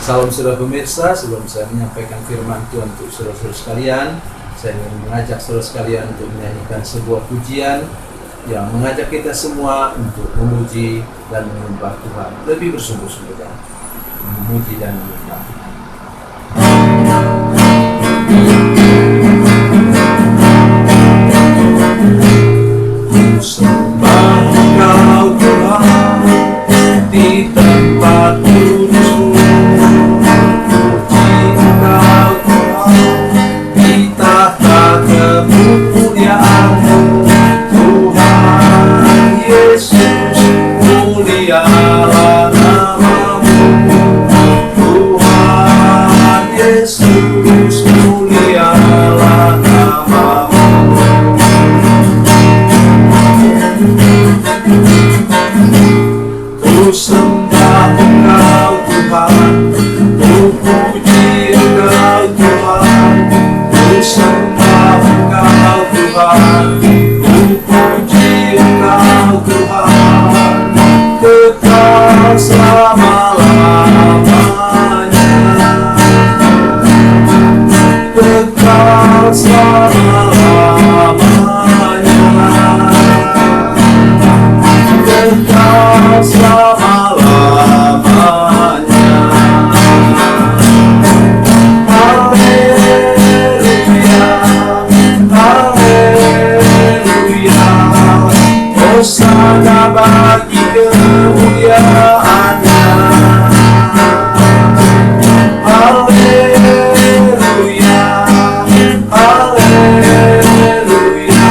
Salam saudara pemirsa, sebelum saya menyampaikan firman Tuhan untuk saudara-saudara sekalian, saya ingin mengajak saudara sekalian untuk menyanyikan sebuah pujian yang mengajak kita semua untuk memuji dan menyembah Tuhan lebih bersungguh-sungguh dalam memuji dan menyembah Tuhan. Sembah Engkau Tuhan di tempat kudus, puji Engkau Tuhan di tahta kemuliaan-Mu. Tuhan Yesus, mulialah nama-Mu. Tuhan Yesus, mulialah nama-Mu. Ku sembah Engkau Tuhan, ku puji Engkau Tuhan, ku sembah Engkau Tuhan, ku puji Engkau Tuhan, kekal selama-lamanya, kekal selama-lamanya, kekal selama-lamanya. Haleluya, haleluya, hosana bagi kemuliaan-Nya. Haleluya, haleluya,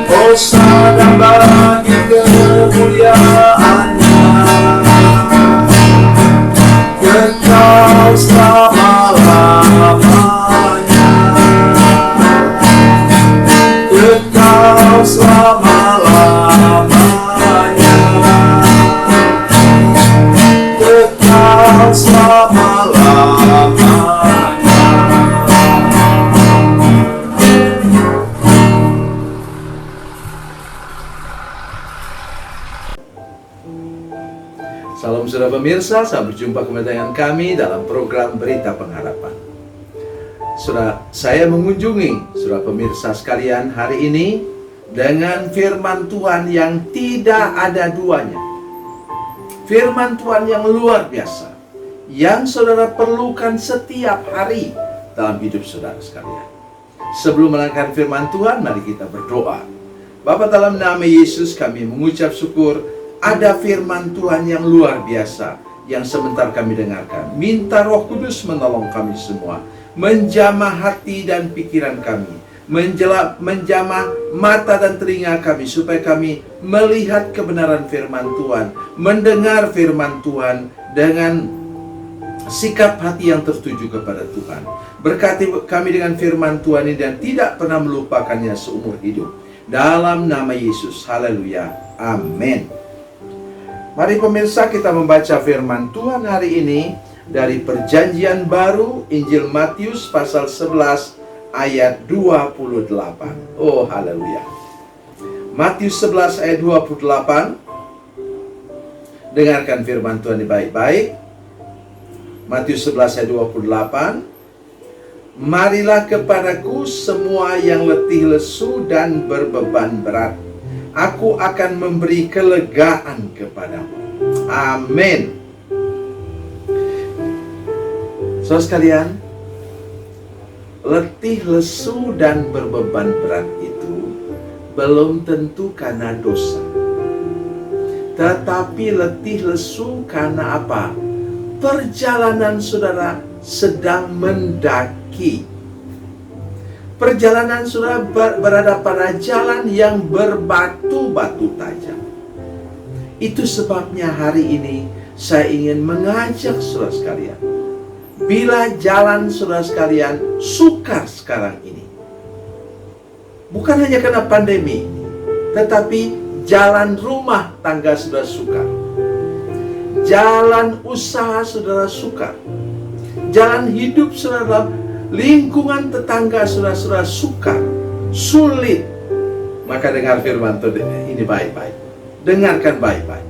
hosana bagi kemuliaan-Nya, kekal selama-lamanya, kekal selama-lamanya, kekal selama-lamanya. Salam saudara pemirsa, selamat berjumpa kembali dengan kami dalam program Berita Pengharapan. Saudara, saya mengunjungi saudara pemirsa sekalian hari ini dengan firman Tuhan yang tidak ada duanya. Firman Tuhan yang luar biasa, yang saudara perlukan setiap hari dalam hidup saudara sekalian. Sebelum melangkahkan firman Tuhan, mari kita berdoa. Bapa, dalam nama Yesus kami mengucap syukur ada firman Tuhan yang luar biasa yang sebentar kami dengarkan. Minta Roh Kudus menolong kami semua, menjamah hati dan pikiran kami, menjamah mata dan telinga kami, supaya kami melihat kebenaran firman Tuhan, mendengar firman Tuhan dengan sikap hati yang tertuju kepada Tuhan. Berkati kami dengan firman Tuhan ini dan tidak pernah melupakannya seumur hidup. Dalam nama Yesus, haleluya, amin. Mari pemirsa, kita membaca firman Tuhan hari ini dari Perjanjian Baru, Injil Matius pasal 11 ayat 28. Oh, haleluya. Matius 11 ayat 28. Dengarkan firman Tuhan ini baik-baik. Matius 11 ayat 28. Marilah kepadaku semua yang letih lesu dan berbeban berat, aku akan memberi kelegaan kepadamu. Amin. Saudara sekalian, letih lesu dan berbeban berat itu belum tentu karena dosa, tetapi letih lesu karena apa? Perjalanan saudara sedang mendaki. Perjalanan saudara berada pada jalan yang berbatu-batu tajam. Itu sebabnya hari ini saya ingin mengajak saudara sekalian, bila jalan saudara sekalian sukar sekarang ini, bukan hanya karena pandemi, tetapi jalan rumah tangga saudara sukar, jalan usaha saudara sukar, jalan hidup saudara, lingkungan tetangga saudara sukar, sulit. Maka dengar firman Tuhan ini baik-baik. Dengarkan baik-baik.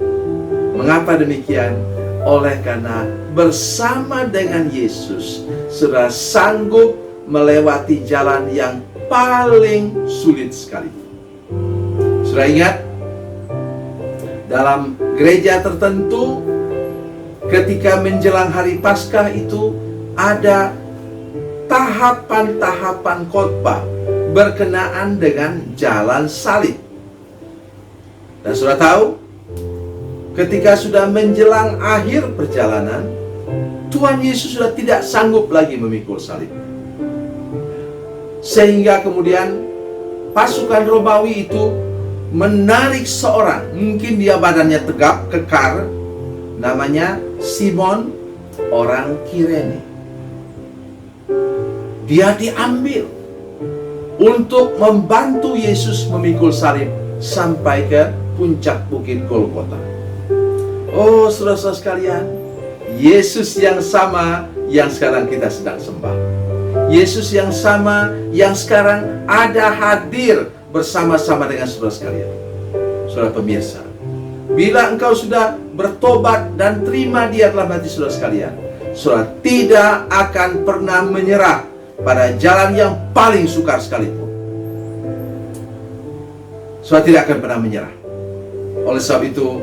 Mengapa demikian? Oleh karena bersama dengan Yesus, saudara sanggup melewati jalan yang paling sulit sekali. Saudara ingat, dalam gereja tertentu, ketika menjelang hari Paskah itu ada tahapan-tahapan khotbah berkenaan dengan jalan salib. Dan saudara tahu, ketika sudah menjelang akhir perjalanan, Tuhan Yesus sudah tidak sanggup lagi memikul salib. Sehingga kemudian pasukan Romawi itu menarik seorang, mungkin dia badannya tegap, kekar, namanya Simon orang Kirene. Dia diambil untuk membantu Yesus memikul salib sampai ke puncak bukit Golgota. Oh, saudara-saudara sekalian, Yesus yang sama yang sekarang kita sedang sembah. Yesus yang sama yang sekarang ada hadir bersama-sama dengan saudara sekalian. Saudara pemirsa, bila engkau sudah bertobat dan terima Dia dalam hati saudara sekalian, saudara tidak akan pernah menyerah pada jalan yang paling sukar sekalipun. Saudara tidak akan pernah menyerah. Oleh sebab itu,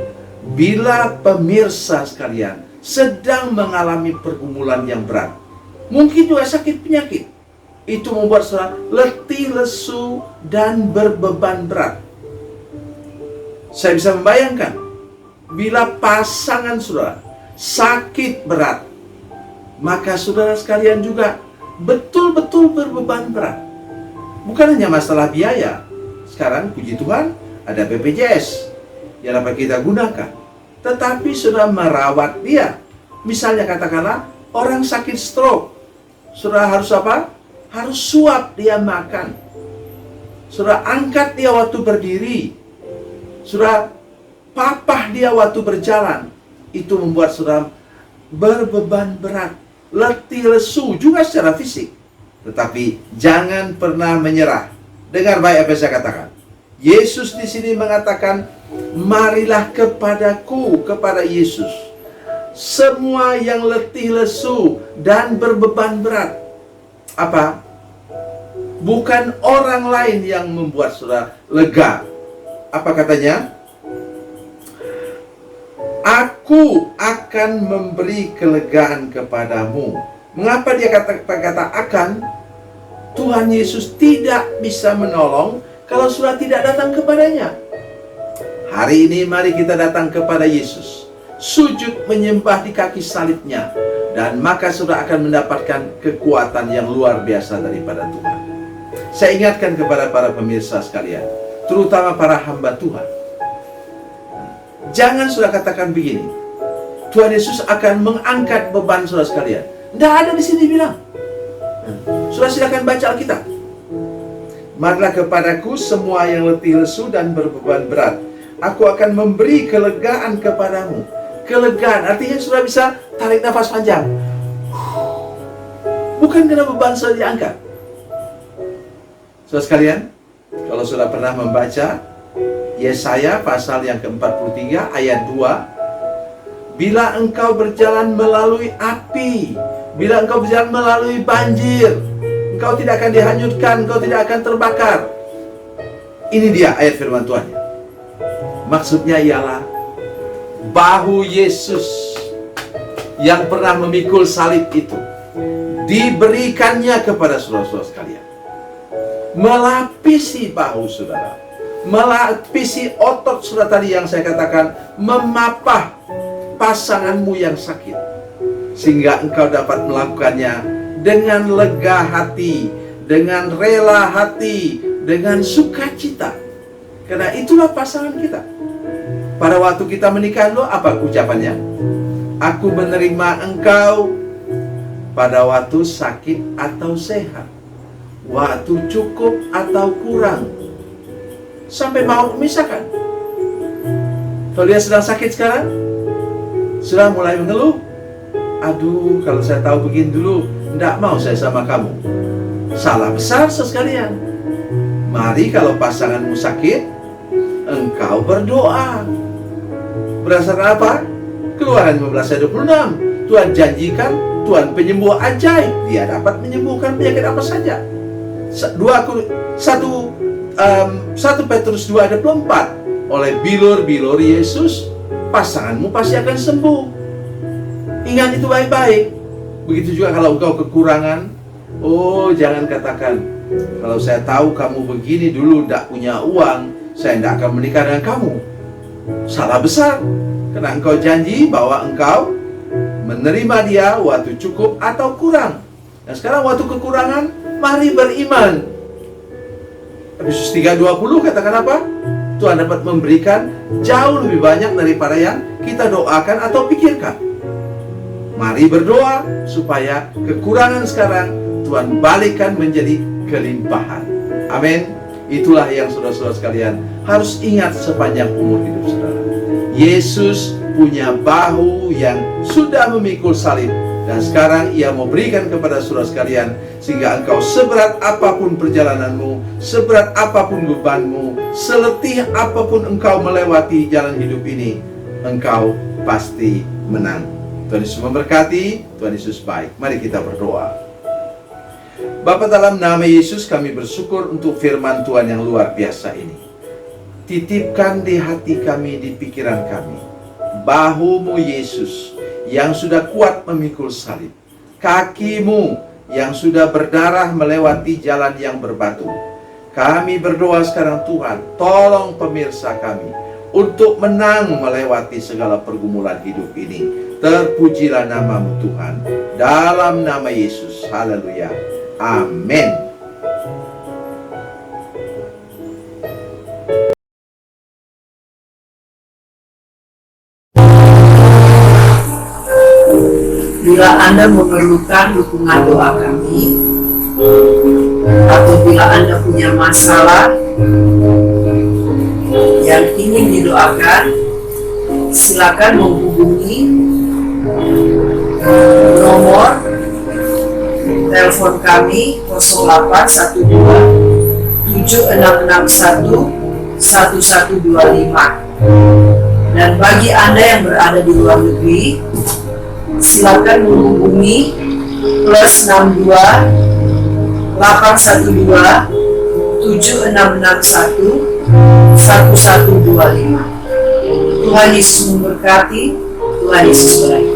bila pemirsa sekalian sedang mengalami pergumulan yang berat, mungkin juga sakit penyakit, itu membuat saudara letih, lesu, dan berbeban berat. Saya bisa membayangkan, bila pasangan saudara sakit berat, maka saudara sekalian juga betul-betul berbeban berat. Bukan hanya masalah biaya. Sekarang puji Tuhan ada BPJS yang dapat kita gunakan, tetapi sudah merawat dia. Misalnya katakanlah orang sakit stroke, saudara harus apa? Harus suap dia makan, saudara angkat dia waktu berdiri, saudara papah dia waktu berjalan. Itu membuat saudara berbeban berat, letih lesu juga secara fisik. Tetapi jangan pernah menyerah. Dengar baik apa yang saya katakan. Yesus di sini mengatakan, marilah kepadaku, kepada Yesus, semua yang letih lesu dan berbeban berat. Apa? Bukan orang lain yang membuat saudara lega. Apa katanya? Aku akan memberi kelegaan kepadamu. Mengapa dia kata akan? Tuhan Yesus tidak bisa menolong kalau saudara tidak datang kepadanya. Hari ini mari kita datang kepada Yesus, sujud menyembah di kaki salibnya, dan maka saudara akan mendapatkan kekuatan yang luar biasa daripada Tuhan. Saya ingatkan kepada para pemirsa sekalian, terutama para hamba Tuhan, jangan saudara katakan begini, Tuhan Yesus akan mengangkat beban saudara sekalian. Tidak ada di sini bilang. Saudara silakan baca Alkitab. Marilah kepadaku semua yang letih lesu dan berbeban berat, aku akan memberi kelegaan kepadamu. Kelegaan artinya saudara bisa tarik nafas panjang. Bukan karena beban saudara diangkat. Saudara sekalian, kalau saudara pernah membaca Yesaya pasal yang ke-43 ayat 2, bila engkau berjalan melalui api, bila engkau berjalan melalui banjir, engkau tidak akan dihanyutkan, engkau tidak akan terbakar. Ini dia ayat firman Tuhan. Maksudnya ialah bahu Yesus yang pernah memikul salib itu diberikannya kepada saudara-saudara sekalian, melapisi bahu saudara, melapisi otot saudara tadi yang saya katakan, memapah pasanganmu yang sakit, sehingga engkau dapat melakukannya dengan lega hati, dengan rela hati, dengan sukacita. Karena itulah pasangan kita. Pada waktu kita menikah, apa ucapannya? Aku menerima engkau pada waktu sakit atau sehat, waktu cukup atau kurang, sampai mau memisahkan. Kalau dia sedang sakit sekarang, sudah mulai mengeluh, aduh kalau saya tahu begini dulu, tidak mau saya sama kamu. Salah besar sekalian. Mari kalau pasanganmu sakit, engkau berdoa. Berdasarkan apa? Keluaran 15 ayat 26. Tuhan janjikan, Tuhan penyembuh ajaib. Dia dapat menyembuhkan penyakit apa saja. 1 Petrus 2 ayat 24. Oleh bilur-bilur Yesus, pasanganmu pasti akan sembuh. Ingat itu baik-baik. Begitu juga kalau engkau kekurangan. Oh, jangan katakan, kalau saya tahu kamu begini dulu tidak punya uang, saya tidak akan menikah dengan kamu. Salah besar. Karena engkau janji bahwa engkau menerima dia waktu cukup atau kurang. Nah sekarang waktu kekurangan, mari beriman. Efesus 3:20 katakan apa? Tuhan dapat memberikan jauh lebih banyak daripada yang kita doakan atau pikirkan. Mari berdoa supaya kekurangan sekarang Tuhan balikkan menjadi kelimpahan. Amin. Itulah yang saudara-saudara sekalian harus ingat sepanjang umur hidup saudara. Yesus punya bahu yang sudah memikul salib, dan sekarang Ia mau berikan kepada saudara sekalian, sehingga engkau seberat apapun perjalananmu, seberat apapun bebanmu, seletih apapun engkau melewati jalan hidup ini, engkau pasti menang. Tuhan Yesus memberkati. Tuhan Yesus baik. Mari kita berdoa. Bapa, dalam nama Yesus kami bersyukur untuk firman Tuhan yang luar biasa ini. Titipkan di hati kami, di pikiran kami, bahumu Yesus yang sudah kuat memikul salib, kakimu yang sudah berdarah melewati jalan yang berbatu. Kami berdoa sekarang Tuhan, tolong pemirsa kami untuk menang melewati segala pergumulan hidup ini. Terpujilah namamu Tuhan, dalam nama Yesus. Haleluya. Amin. Bila Anda memerlukan dukungan doa kami, atau bila Anda punya masalah yang ingin didoakan, silakan menghubungi nomor telepon kami 0812 7661 1125. Dan bagi Anda yang berada di luar negeri, silakan menghubungi +62 812 7661 1125. Tuhan Yesus memberkati. Tuhan Yesus baik.